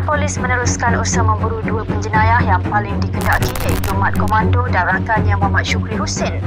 Polis meneruskan usaha memburu dua penjenayah yang paling dikendaki iaitu Mat Komando dan rakannya Muhammad Syukri Hussein.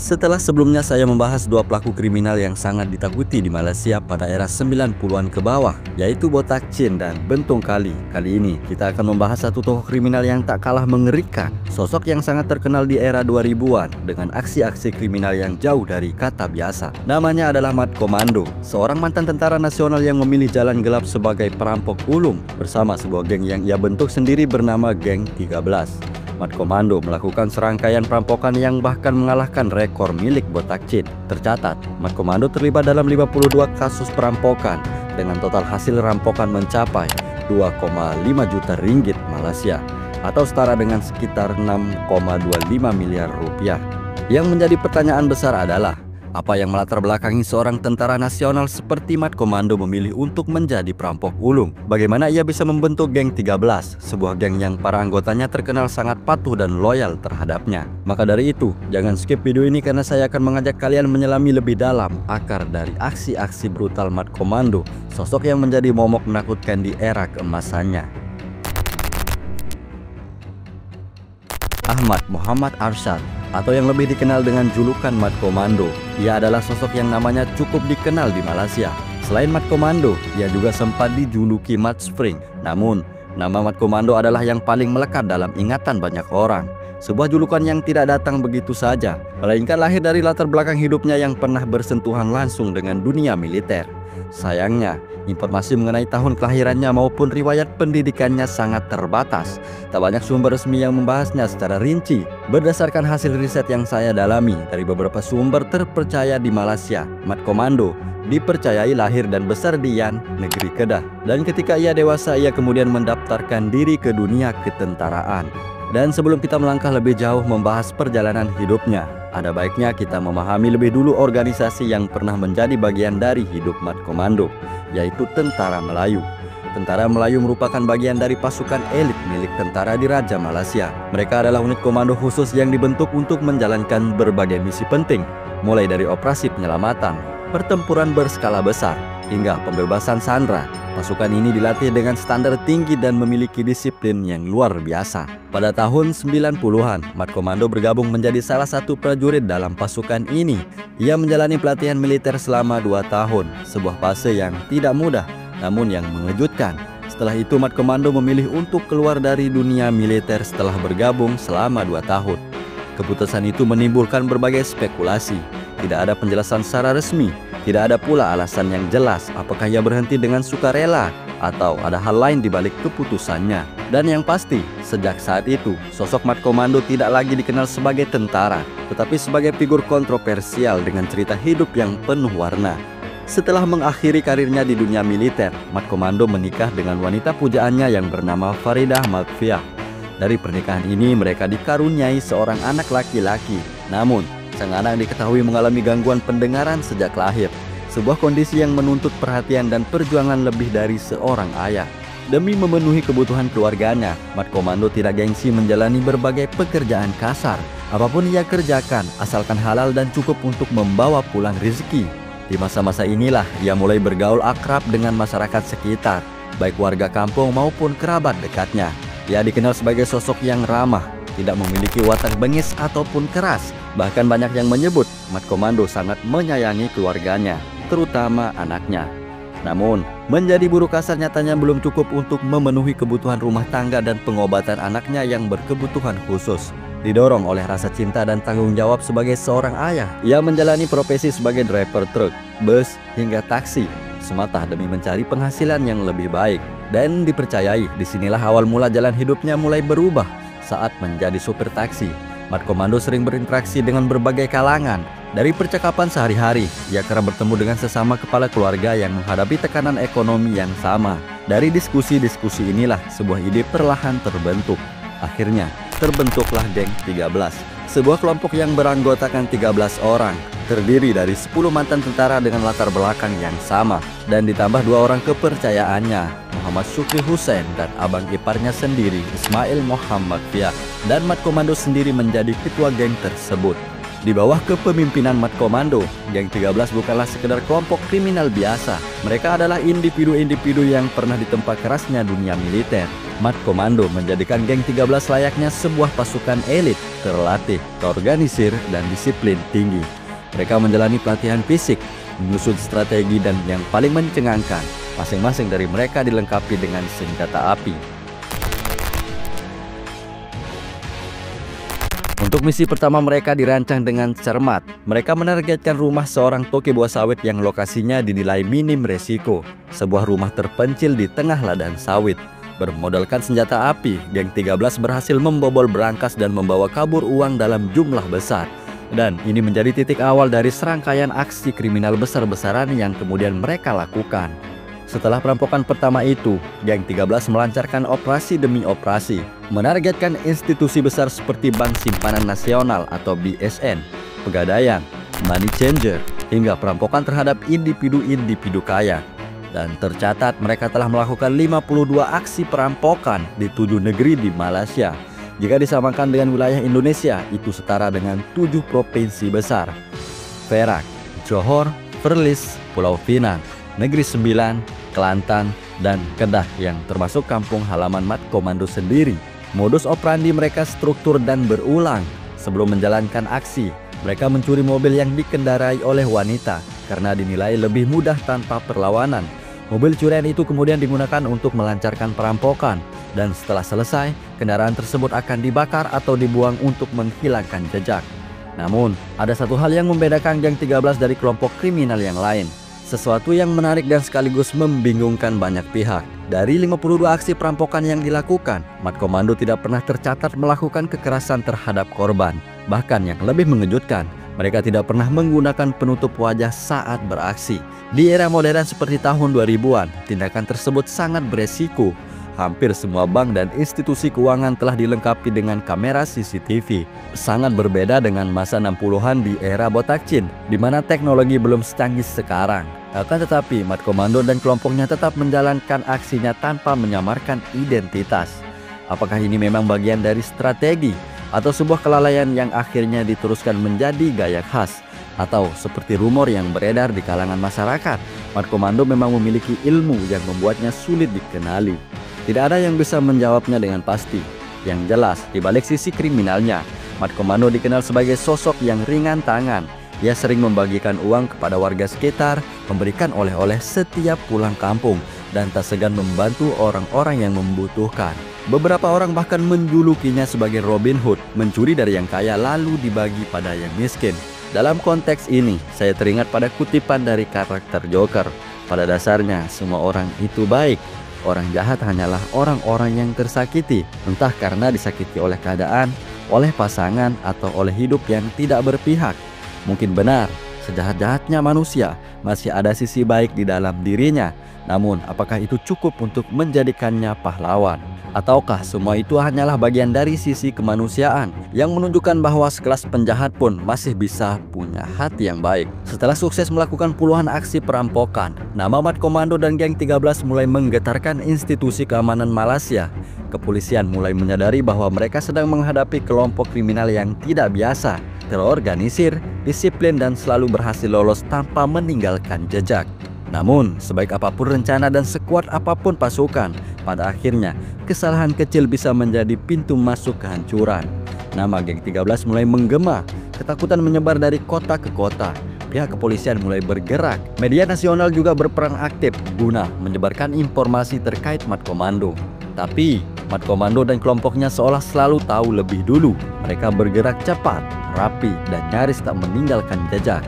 Setelah sebelumnya saya membahas dua pelaku kriminal yang sangat ditakuti di Malaysia pada era 90-an ke bawah, yaitu Botak Chin dan Bentong Kali. Kali ini kita akan membahas satu tokoh kriminal yang tak kalah mengerikan, sosok yang sangat terkenal di era 2000-an dengan aksi-aksi kriminal yang jauh dari kata biasa. Namanya adalah Mat Komando, seorang mantan tentara nasional yang memilih jalan gelap sebagai perampok ulung bersama sebuah geng yang ia bentuk sendiri bernama Geng 13. Mat Komando melakukan serangkaian perampokan yang bahkan mengalahkan rekor milik Botak Chin. Tercatat, Mat Komando terlibat dalam 52 kasus perampokan dengan total hasil rampokan mencapai 2,5 juta ringgit Malaysia atau setara dengan sekitar 6,25 miliar rupiah. Yang menjadi pertanyaan besar adalah, apa yang melatar belakangi seorang tentara nasional seperti Mat Komando memilih untuk menjadi perampok ulung? Bagaimana ia bisa membentuk Geng 13, sebuah geng yang para anggotanya terkenal sangat patuh dan loyal terhadapnya? Maka dari itu, jangan skip video ini karena saya akan mengajak kalian menyelami lebih dalam akar dari aksi-aksi brutal Mat Komando, sosok yang menjadi momok menakutkan di era keemasannya. Ahmad Muhammad Arsyad, atau yang lebih dikenal dengan julukan Mat Komando. Ia adalah sosok yang namanya cukup dikenal di Malaysia. Selain Mat Komando, ia juga sempat dijuluki Mat Spring. Namun, nama Mat Komando adalah yang paling melekat dalam ingatan banyak orang. Sebuah julukan yang tidak datang begitu saja, melainkan lahir dari latar belakang hidupnya yang pernah bersentuhan langsung dengan dunia militer. Sayangnya, informasi mengenai tahun kelahirannya maupun riwayat pendidikannya sangat terbatas. Tak banyak sumber resmi yang membahasnya secara rinci. Berdasarkan hasil riset yang saya dalami dari beberapa sumber terpercaya di Malaysia, Mat Komando dipercayai lahir dan besar di Yan, negeri Kedah. Dan ketika ia dewasa, ia kemudian mendaftarkan diri ke dunia ketentaraan. Dan sebelum kita melangkah lebih jauh membahas perjalanan hidupnya, ada baiknya kita memahami lebih dulu organisasi yang pernah menjadi bagian dari hidup Mat Komando, yaitu Tentara Melayu. Tentara Melayu merupakan bagian dari pasukan elit milik tentara di Raja Malaysia. Mereka adalah unit komando khusus yang dibentuk untuk menjalankan berbagai misi penting, mulai dari operasi penyelamatan, pertempuran berskala besar, hingga pembebasan sandera. Pasukan ini dilatih dengan standar tinggi dan memiliki disiplin yang luar biasa. Pada tahun 90-an, Mat Komando bergabung menjadi salah satu prajurit dalam pasukan ini. Ia menjalani pelatihan militer selama 2 tahun, sebuah fase yang tidak mudah, namun yang mengejutkan. Setelah itu, Mat Komando memilih untuk keluar dari dunia militer setelah bergabung selama 2 tahun. Keputusan itu menimbulkan berbagai spekulasi. Tidak ada penjelasan secara resmi. Tidak ada pula alasan yang jelas apakah ia berhenti dengan sukarela atau ada hal lain di balik keputusannya. Dan yang pasti, sejak saat itu, sosok Mat Komando tidak lagi dikenal sebagai tentara, tetapi sebagai figur kontroversial dengan cerita hidup yang penuh warna. Setelah mengakhiri karirnya di dunia militer, Mat Komando menikah dengan wanita pujaannya yang bernama Faridah Malfiah. Dari pernikahan ini, mereka dikaruniai seorang anak laki-laki. Namun, sang anak diketahui mengalami gangguan pendengaran sejak lahir, sebuah kondisi yang menuntut perhatian dan perjuangan lebih dari seorang ayah. Demi memenuhi kebutuhan keluarganya, Mat Komando tidak gengsi menjalani berbagai pekerjaan kasar. Apapun ia kerjakan, asalkan halal dan cukup untuk membawa pulang rezeki. Di masa-masa inilah ia mulai bergaul akrab dengan masyarakat sekitar, baik warga kampung maupun kerabat dekatnya. Ia dikenal sebagai sosok yang ramah, tidak memiliki watak bengis ataupun keras. Bahkan banyak yang menyebut Mat Komando sangat menyayangi keluarganya, terutama anaknya. Namun, menjadi buruh kasar nyatanya belum cukup untuk memenuhi kebutuhan rumah tangga dan pengobatan anaknya yang berkebutuhan khusus. Didorong oleh rasa cinta dan tanggung jawab sebagai seorang ayah, ia menjalani profesi sebagai driver truk, bus, hingga taksi, semata demi mencari penghasilan yang lebih baik. Dan dipercayai, disinilah awal mula jalan hidupnya mulai berubah saat menjadi supir taksi. Mat Komando sering berinteraksi dengan berbagai kalangan. Dari percakapan sehari-hari, ia kerap bertemu dengan sesama kepala keluarga yang menghadapi tekanan ekonomi yang sama. Dari diskusi-diskusi inilah sebuah ide perlahan terbentuk. Akhirnya, terbentuklah Geng 13, sebuah kelompok yang beranggotakan 13 orang, terdiri dari 10 mantan tentara dengan latar belakang yang sama, dan ditambah 2 orang kepercayaannya, Muhammad Syukri Hussein dan abang iparnya sendiri, Ismail Muhammad Fiah. Dan Mat Komando sendiri menjadi ketua geng tersebut. Di bawah kepemimpinan Mat Komando, Geng 13 bukanlah sekedar kelompok kriminal biasa. Mereka adalah individu-individu yang pernah ditempa kerasnya dunia militer. Mat Komando menjadikan Geng 13 layaknya sebuah pasukan elit, terlatih, terorganisir, dan disiplin tinggi. Mereka menjalani pelatihan fisik, menyusun strategi, dan yang paling mencengangkan, masing-masing dari mereka dilengkapi dengan senjata api. Untuk misi pertama mereka dirancang dengan cermat. Mereka menargetkan rumah seorang toke buah sawit yang lokasinya dinilai minim resiko. Sebuah rumah terpencil di tengah ladang sawit. Bermodalkan senjata api, Geng 13 berhasil membobol berangkas dan membawa kabur uang dalam jumlah besar. Dan ini menjadi titik awal dari serangkaian aksi kriminal besar-besaran yang kemudian mereka lakukan. Setelah perampokan pertama itu, Geng 13 melancarkan operasi demi operasi, menargetkan institusi besar seperti Bank Simpanan Nasional atau BSN, Pegadaian, Money Changer, hingga perampokan terhadap individu-individu kaya. Dan tercatat mereka telah melakukan 52 aksi perampokan di 7 negeri di Malaysia. Jika disamakan dengan wilayah Indonesia, itu setara dengan 7 provinsi besar: Perak, Johor, Perlis, Pulau Pinang, Negeri Sembilan, Kelantan, dan Kedah yang termasuk kampung halaman Mat Komando sendiri. Modus operandi mereka struktur dan berulang. Sebelum menjalankan aksi, mereka mencuri mobil yang dikendarai oleh wanita karena dinilai lebih mudah tanpa perlawanan. Mobil curian itu kemudian digunakan untuk melancarkan perampokan, dan setelah selesai, kendaraan tersebut akan dibakar atau dibuang untuk menghilangkan jejak. Namun, ada satu hal yang membedakan Geng 13 dari kelompok kriminal yang lain. Sesuatu yang menarik dan sekaligus membingungkan banyak pihak. Dari 52 aksi perampokan yang dilakukan, Mat Komando tidak pernah tercatat melakukan kekerasan terhadap korban. Bahkan yang lebih mengejutkan, mereka tidak pernah menggunakan penutup wajah saat beraksi. Di era modern seperti tahun 2000-an, tindakan tersebut sangat beresiko. Hampir semua bank dan institusi keuangan telah dilengkapi dengan kamera CCTV. Sangat berbeda dengan masa 60-an di era Botakchin, di mana teknologi belum secanggih sekarang. Akan tetapi, Mat Komando dan kelompoknya tetap menjalankan aksinya tanpa menyamarkan identitas. Apakah ini memang bagian dari strategi, atau sebuah kelalaian yang akhirnya diteruskan menjadi gaya khas? Atau seperti rumor yang beredar di kalangan masyarakat, Mat Komando memang memiliki ilmu yang membuatnya sulit dikenali. Tidak ada yang bisa menjawabnya dengan pasti. Yang jelas, di balik sisi kriminalnya, Mat Komando dikenal sebagai sosok yang ringan tangan. Ia sering membagikan uang kepada warga sekitar, memberikan oleh-oleh setiap pulang kampung, dan tak segan membantu orang-orang yang membutuhkan. Beberapa orang bahkan menjulukinya sebagai Robin Hood, mencuri dari yang kaya lalu dibagi pada yang miskin. Dalam konteks ini, saya teringat pada kutipan dari karakter Joker. Pada dasarnya, semua orang itu baik. Orang jahat hanyalah orang-orang yang tersakiti, entah karena disakiti oleh keadaan, oleh pasangan, atau oleh hidup yang tidak berpihak. Mungkin benar, sejahat-jahatnya manusia, masih ada sisi baik di dalam dirinya. Namun, apakah itu cukup untuk menjadikannya pahlawan? Ataukah semua itu hanyalah bagian dari sisi kemanusiaan yang menunjukkan bahwa sekelas penjahat pun masih bisa punya hati yang baik? Setelah sukses melakukan puluhan aksi perampokan, nama Mat Komando dan Geng 13 mulai menggetarkan institusi keamanan Malaysia. Kepolisian mulai menyadari bahwa mereka sedang menghadapi kelompok kriminal yang tidak biasa, terorganisir, disiplin, dan selalu berhasil lolos tanpa meninggalkan jejak. Namun, sebaik apapun rencana dan sekuat apapun pasukan, pada akhirnya kesalahan kecil bisa menjadi pintu masuk kehancuran. Nama Geng 13 mulai menggema, ketakutan menyebar dari kota ke kota. Pihak kepolisian mulai bergerak. Media nasional juga berperan aktif guna menyebarkan informasi terkait Mat Komando. Tapi, Mat Komando dan kelompoknya seolah selalu tahu lebih dulu. Mereka bergerak cepat, rapi, dan nyaris tak meninggalkan jejak.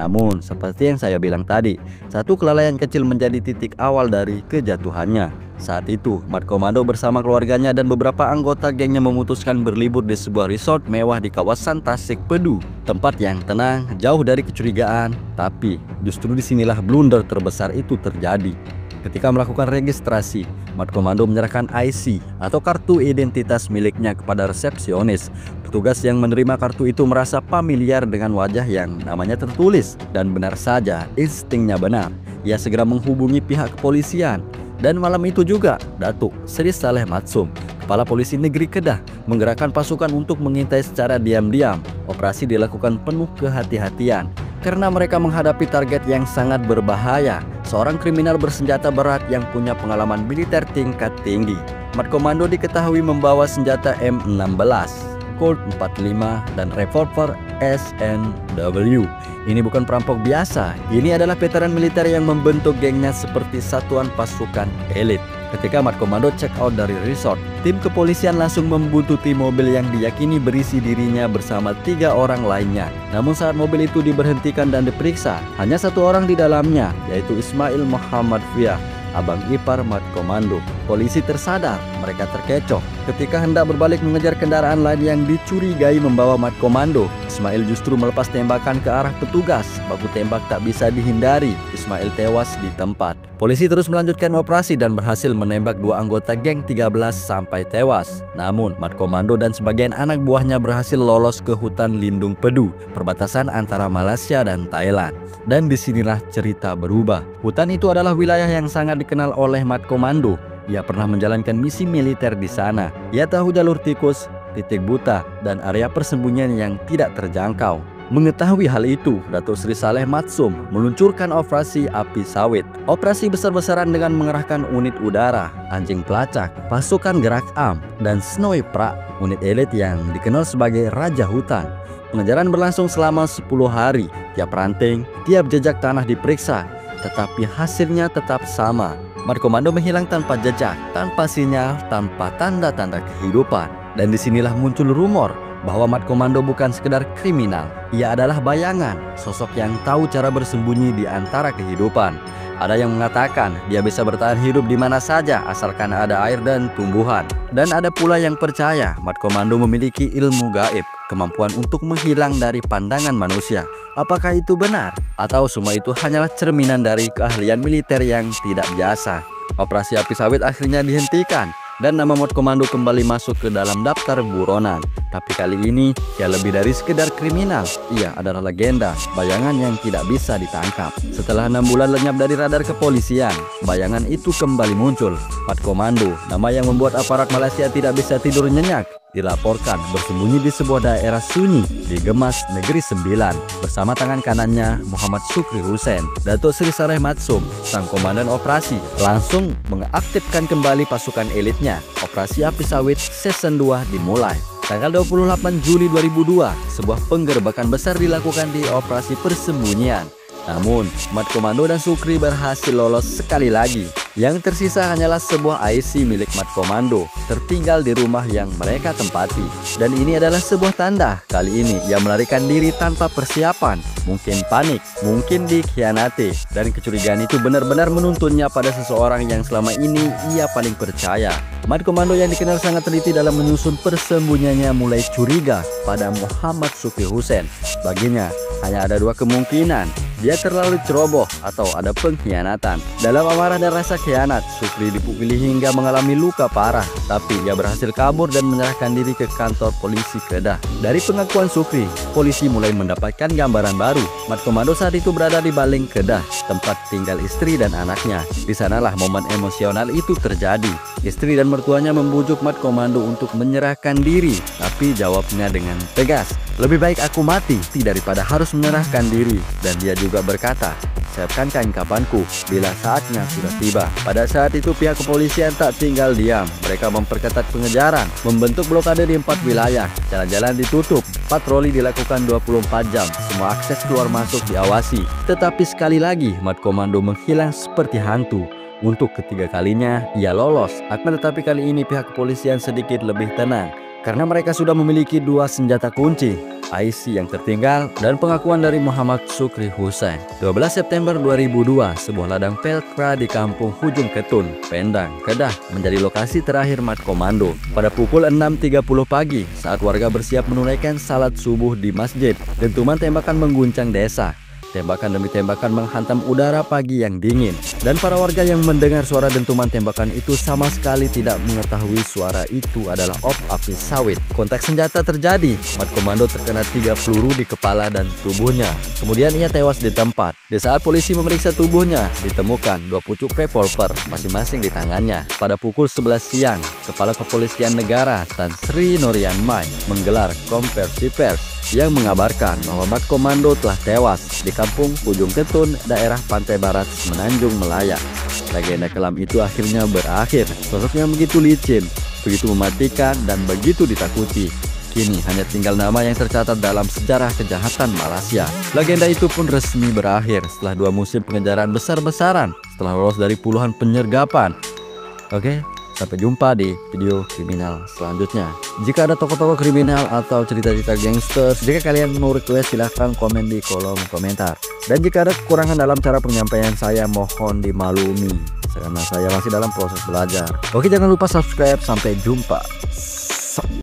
Namun, seperti yang saya bilang tadi, satu kelalaian kecil menjadi titik awal dari kejatuhannya. Saat itu, Mat Komando bersama keluarganya dan beberapa anggota gengnya memutuskan berlibur di sebuah resort mewah di kawasan Tasik Pedu. Tempat yang tenang, jauh dari kecurigaan, tapi justru disinilah blunder terbesar itu terjadi. Ketika melakukan registrasi, Mat Komando menyerahkan IC atau kartu identitas miliknya kepada resepsionis. Petugas yang menerima kartu itu merasa familiar dengan wajah yang namanya tertulis. Dan benar saja, instingnya benar. Ia segera menghubungi pihak kepolisian. Dan malam itu juga, Datuk Sri Saleh Matsum, Kepala Polisi Negeri Kedah menggerakkan pasukan untuk mengintai secara diam-diam. Operasi dilakukan penuh kehati-hatian karena mereka menghadapi target yang sangat berbahaya, seorang kriminal bersenjata berat yang punya pengalaman militer tingkat tinggi. Mat Komando diketahui membawa senjata M16, Colt 45, dan revolver SNW. Ini bukan perampok biasa, ini adalah veteran militer yang membentuk gengnya seperti satuan pasukan elit. Ketika Mat Komando check out dari resort, tim kepolisian langsung membuntuti mobil yang diyakini berisi dirinya bersama 3 orang lainnya. Namun saat mobil itu diberhentikan dan diperiksa, hanya 1 orang di dalamnya, yaitu Ismail Muhammad Fiah, abang ipar Mat Komando. Polisi tersadar mereka terkecoh ketika hendak berbalik mengejar kendaraan lain yang dicurigai membawa Mat Komando. Ismail justru melepas tembakan ke arah petugas. Baku tembak tak bisa dihindari. Ismail tewas di tempat. Polisi terus melanjutkan operasi dan berhasil menembak 2 anggota geng 13 sampai tewas. Namun Mat Komando dan sebagian anak buahnya berhasil lolos ke hutan lindung Pedu, perbatasan antara Malaysia dan Thailand. Dan disinilah cerita berubah. Hutan itu adalah wilayah yang sangat dikenal oleh Mat Komando. Ia pernah menjalankan misi militer di sana. Ia tahu jalur tikus, titik buta, dan area persembunyian yang tidak terjangkau. Mengetahui hal itu, Datuk Seri Saleh Matsum meluncurkan operasi Api Sawit. Operasi besar-besaran dengan mengerahkan unit udara, anjing pelacak, pasukan gerak am, dan Snowy Prak, unit elit yang dikenal sebagai Raja Hutan. Pengejaran berlangsung selama 10 hari. Tiap ranting, tiap jejak tanah diperiksa, tetapi hasilnya tetap sama. Mat Komando menghilang tanpa jejak, tanpa sinyal, tanpa tanda-tanda kehidupan. Dan disinilah muncul rumor bahwa Mat Komando bukan sekedar kriminal. Ia adalah bayangan, sosok yang tahu cara bersembunyi di antara kehidupan. Ada yang mengatakan dia bisa bertahan hidup di mana saja asalkan ada air dan tumbuhan. Dan ada pula yang percaya Mat Komando memiliki ilmu gaib, kemampuan untuk menghilang dari pandangan manusia. Apakah itu benar? Atau semua itu hanyalah cerminan dari keahlian militer yang tidak biasa? Operasi Api Sawit akhirnya dihentikan dan nama Mat Komando kembali masuk ke dalam daftar buronan. Tapi kali ini ia lebih dari sekedar kriminal. Ia adalah legenda, bayangan yang tidak bisa ditangkap. Setelah 6 bulan lenyap dari radar kepolisian, bayangan itu kembali muncul. Mat Komando, nama yang membuat aparat Malaysia tidak bisa tidur nyenyak, dilaporkan bersembunyi di sebuah daerah sunyi di Gemas Negeri Sembilan bersama tangan kanannya Muhammad Syukri Hussein. Datuk Seri Saleh Matsum, sang komandan operasi, langsung mengaktifkan kembali pasukan elitnya. Operasi Api Sawit Season 2 dimulai. Tanggal 28 Juli 2002, sebuah penggerbekan besar dilakukan di operasi persembunyian. Namun, Mat Komando dan Syukri berhasil lolos sekali lagi. Yang tersisa hanyalah sebuah IC milik Mat Komando, tertinggal di rumah yang mereka tempati. Dan ini adalah sebuah tanda. Kali ini ia melarikan diri tanpa persiapan. Mungkin panik, mungkin dikhianati. Dan kecurigaan itu benar-benar menuntunnya pada seseorang yang selama ini ia paling percaya. Mat Komando yang dikenal sangat teliti dalam menyusun persembunyiannya mulai curiga pada Muhammad Syukri Hussein. Baginya, hanya ada 2 kemungkinan. Dia terlalu ceroboh atau ada pengkhianatan. Dalam amarah dan rasa khianat, Syukri dipukuli hingga mengalami luka parah. Tapi ia berhasil kabur dan menyerahkan diri ke kantor polisi Kedah. Dari pengakuan Syukri, polisi mulai mendapatkan gambaran baru. Mat Komando saat itu berada di Baling Kedah, tempat tinggal istri dan anaknya. Di sanalah momen emosional itu terjadi. Istri dan mertuanya membujuk Mat Komando untuk menyerahkan diri, tapi jawabnya dengan tegas, "Lebih baik aku mati daripada harus menyerahkan diri." Dan dia juga berkata, "Siapkan kain kafanku bila saatnya sudah tiba." Pada saat itu pihak kepolisian tak tinggal diam. Mereka memperketat pengejaran, membentuk blokade di 4 wilayah. Jalan-jalan ditutup, patroli dilakukan 24 jam. Semua akses keluar masuk diawasi. Tetapi sekali lagi Mat Komando menghilang seperti hantu. Untuk ketiga kalinya ia lolos. Akan tetapi kali ini pihak kepolisian sedikit lebih tenang karena mereka sudah memiliki 2 senjata kunci, IC yang tertinggal, dan pengakuan dari Muhammad Syukri Hussein. 12 September 2002, sebuah ladang pelkra di kampung Hujung Ketun, Pendang, Kedah menjadi lokasi terakhir Mat Komando. Pada pukul 6.30 pagi, saat warga bersiap menunaikan salat subuh di masjid, dentuman tembakan mengguncang desa. Tembakan demi tembakan menghantam udara pagi yang dingin. Dan para warga yang mendengar suara dentuman tembakan itu sama sekali tidak mengetahui suara itu adalah api sawit. Kontak senjata terjadi. Mat Komando terkena 3 peluru di kepala dan tubuhnya. Kemudian ia tewas di tempat. Di saat polisi memeriksa tubuhnya, ditemukan 2 pucuk revolver masing-masing di tangannya. Pada pukul 11 siang, Kepala Kepolisian Negara Tan Sri Norian Mai menggelar konferensi pers yang mengabarkan bahwa Mat Komando telah tewas di kampung Ujung Ketun, daerah pantai barat Semenanjung Melaya. Legenda kelam itu akhirnya berakhir. Sosoknya begitu licin, begitu mematikan, dan begitu ditakuti. Kini hanya tinggal nama yang tercatat dalam sejarah kejahatan Malaysia. Legenda itu pun resmi berakhir setelah 2 musim pengejaran besar-besaran, setelah lolos dari puluhan penyergapan. Oke, sampai jumpa di video kriminal selanjutnya. Jika ada tokoh-tokoh kriminal atau cerita-cerita gangster, jika kalian mau request silahkan komen di kolom komentar. Dan jika ada kekurangan dalam cara penyampaian saya, mohon dimaklumi karena saya masih dalam proses belajar. Oke, jangan lupa subscribe. Sampai jumpa.